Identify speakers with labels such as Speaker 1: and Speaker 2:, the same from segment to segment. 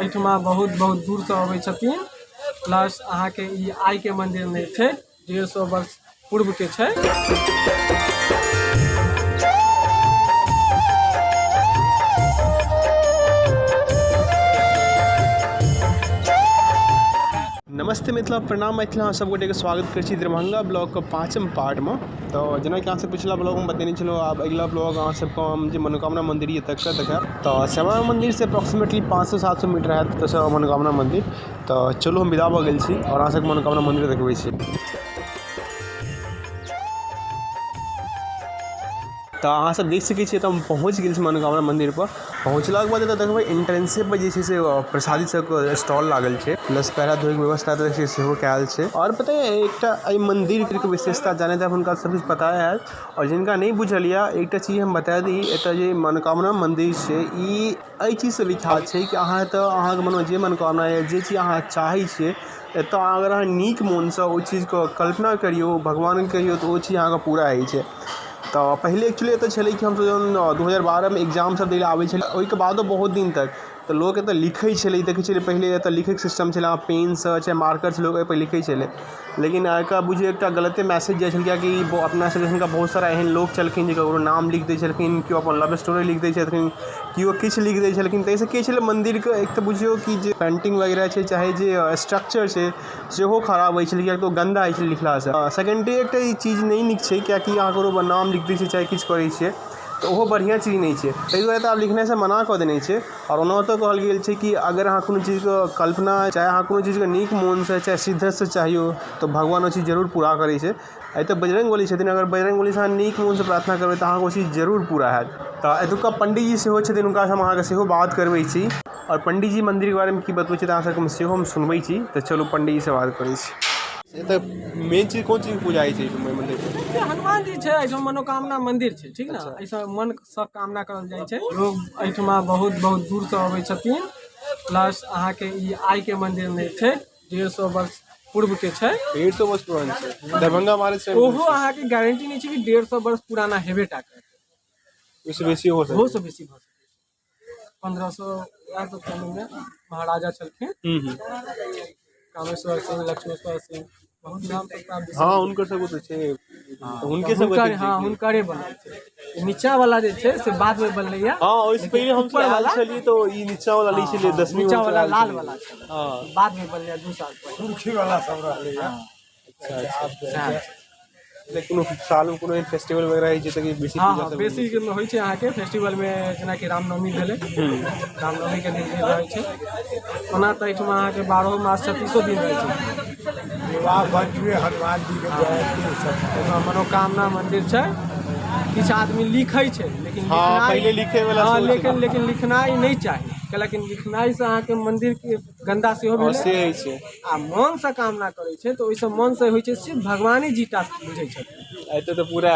Speaker 1: एहिठमा बहुत बहुत दूर से अबै छथिन। प्लस अहाँ के ई आई के मंदिर नहीं छै, 150 वर्ष पूर्व के छै।
Speaker 2: नमस्ते मिथिला, प्रणाम मैथिला, अहाँ सबगोटे के स्वागत करै छी दरभंगा ब्लॉग के 5म पार्ट में। तो जेना कि अहाँ सब पिछला ब्लॉग में बतेने छलहुँ, आब अगला ब्लॉग अहाँ सबके हम जे मनोकामना मंदिर ये तक देखाब। तो श्यामा मंदिर से अप्रोक्सीमेटली 500-700 मीटर है तो मनोकामना मंदिर। तो चलू हम विदा भऽ गेल छी और अहाँ सबके मनोकामना मंदिर देखबै छी। तो अहाँ सब देख सकै छियै तऽ हम पहुँच गेल छी मनोकामना मंदिर पर। पहुँचलाक बाद एतऽ देखबै एंट्रेंसे पर जे छै से प्रसादी सबके स्टॉल लागल छै, प्लस पैरा धोइके व्यवस्था तऽ छै सेहो कयल छै। और पता है एकटा एहि मंदिर के विशेषता जाने तऽ हुनका सब कुछ पता है, और जिनका नहीं बुझल यऽ एकटा चीज हम बता दी। एतऽ जे मनोकामना मंदिर छै ई एहि चीज से लिखाल छै कि अहाँ एतऽ अहाँके मनमे जे मनोकामना यऽ, जे चीज अहाँ चाहै छियै, एतऽ अगर अहाँ नीक मोनसँ ओ चीजके कल्पना करियौ, भगवानके कहियौ तऽ ओ चीज अहाँके पूरा होइ छै। तो पहले एक्चुअली एतऽ छलै कि हमसब जहन 2012 में एग्जाम सब दै लए आबै छलै, ओहिके बादो बहुत दिन तक तो लोग एतऽ लिखै छलै, देखै छलै पहले एतऽ लिखैके सिस्टम छलै, पेनसँ चाहे मार्करसँ लोग एहिपर लिखै छलै। लेकिन आइका बुझियौ एकटा गलते मैसेज जाइ छलै, कियाकि अपना सब हिनका बहुत सारा एहन लोग छलखिन जे ककरो नाम लिख दै छलखिन, केओ अपन लव स्टोरी लिख दै छलखिन, केओ किछु लिख दै छलखिन। ताहिसँ की छलै मंदिरके एक तऽ बुझियौ कि जे पेंटिंग वगैरह छै, चाहे जे स्ट्रक्चर छै सेहो खराब होइ छलै, कियाकि ओ गन्दा होइ छलै लिखलासँ। सेकेंडरी एकटा ई चीज नहीं नीक छै, कियाकि अहाँ ककरो नाम लिख दै छियै चाहे किछु करै छियै तो ओहो बढ़िया चीज नहीं छै। ताहि दुआरे तऽ आब लिखनेसँ मना कऽ देने छै। और ओनाहितो कहल गेल छै कि अगर अहाँ कोनो चीजके कल्पना, चाहे अहाँ कोनो चीजके नीक मोनसँ चाहे शिद्धतसँ चाहियो तो भगवान ओ चीज जरूर पूरा करै छै। एहि तऽ बजरंगबली छथिन, अगर बजरंगबलीसँ अहाँ नीक मोनसँ प्रार्थना करबै तऽ अहाँके ओ चीज जरूर पूरा हैत। तऽ एतुका पंडितजी सेहो छथिन, हुनकासँ हम अहाँके सेहो बात करबै छी, और पंडितजी मंदिरके बारेमे की बतबै छै तऽ अहाँ सबके सेहो हम सुनबै छी। तऽ चलू पंडितजीसँ बात करै छी। एतऽ मेन चीज कोन चीज पूजा होइ छै मंदिर पर?
Speaker 1: हनुमान जी छै, एहिठाम मनोकामना मंदिर छै, ठीक ना। ऐसा मन सब कामना करल जाइ छै। लोग एहिठमा बहुत बहुत दूर से अबै छथिन। प्लस अहाँ के ई आई के मंदिर नहीं छै, 150 वर्ष पूर्व के छै।
Speaker 2: 150 वर्ष पुरान छै दरभंगा महाराज से।
Speaker 1: ओहो अहाँ के गारंटी नहीं छै कि 150 वर्ष पुराना हेबे टा करत,
Speaker 2: उससे बेसी हो सकता है।
Speaker 1: बहुत से बेसी भऽ सकै छै। 1500 सब समय में महाराजा छलखिन, कामेश्वर सिंह, लक्ष्मेश्वर सिंह, बहुत नाम पर।
Speaker 2: हाँ उनकर सब तो छै, उनके सब
Speaker 1: हुनकर, हाँ हुनकरे बनल छै। नीचा वाला जे छै से बाद में बनलै है।
Speaker 2: हाँ ओइसे पहले हम सब आयल छलिए तो ई नीचा वाला लै छलिए, 10वीं
Speaker 1: नीचा वाला लाल वाला छै।
Speaker 2: हां
Speaker 1: बाद में बनलै 2 साल पहले सुर्खी वाला सब रहलै है। अच्छा
Speaker 2: लेकिन साल में कोनो फेस्टिवल वगैरह है जैसे कि बेसी
Speaker 1: हाँ बेसी होइ छै अहाँ के फेस्टिवल में, जेना कि रामनवमी भेलै, रामनवमी के दिन रहै छै। ओना तऽ एहिठमा अहाँ के 12 मास 36 दिन रहै छै। हनुमान जी के मनोकामना मंदिर छै। किछु आदमी लिखै छै लेकिन
Speaker 2: पहले लिखे वाला
Speaker 1: लेकिन लिखनाइ नहीं चाही, कैलाकि लिखनाइ से अहाँ के मंदिर के गंदा सेहो भेलै आ मन से कामना करै छै तो ओइसे मन से होइ छै, सिर्फ भगवाने जीटा बुझै छथिन।
Speaker 2: एतऽ तो पूरा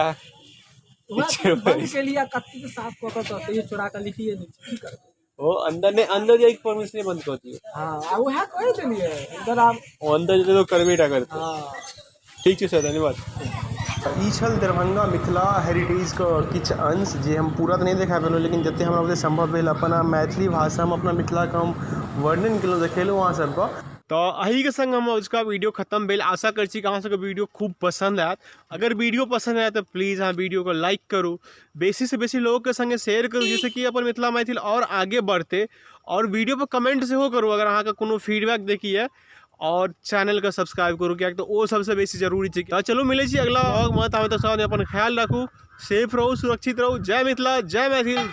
Speaker 1: बंद के लिए कत्ते साफ कऽ के चोरा के लिखिए दै छै, की करबै।
Speaker 2: ओ अंदर जाके परमिशन बंद कर दिए।
Speaker 1: हाँ वह कह देलिए अंदर आप
Speaker 2: अंदर जे तो करबे टा करते।
Speaker 1: हाँ
Speaker 2: ठीक छै सर, धन्यवाद। ई छल दरभंगा मिथिला हेरिटेजके किछु अंश, जे हम पूरा तऽ नहीं देखा पेलहुँ, लेकिन जते हमरा बुते संभव भेल अपना मैथिली भाषामे अपना मिथिलाके हम वर्णन केलहुँ, देखेलहुँ अहाँ सबके। तो अही के संग हम उसका वीडियो खत्म भेल। आशा कर छी कि अहाँ सबके वीडियो खूब पसंद आयत। अगर वीडियो पसंद आए तो प्लीज़ अहाँ वीडियो को लाइक करू, बेसी से बेसी लोगों के संगे शेयर करू, जैसे कि अपन मिथिला मैथिल और आगे बढ़ते। और वीडियो पर कमेंट सेहो करू अगर अहाँ के कोनो फीडबैक देखिए, और चैनल का सब्सक्राइब करू, क्या तो वो सबसे बेसी जरूरी है। तो चलो मिले छी अगला व्लॉग में, तब तक अपन ख्याल रखू, सेफ रहू, सुरक्षित रहू। जय मिथिला, जय मैथिल।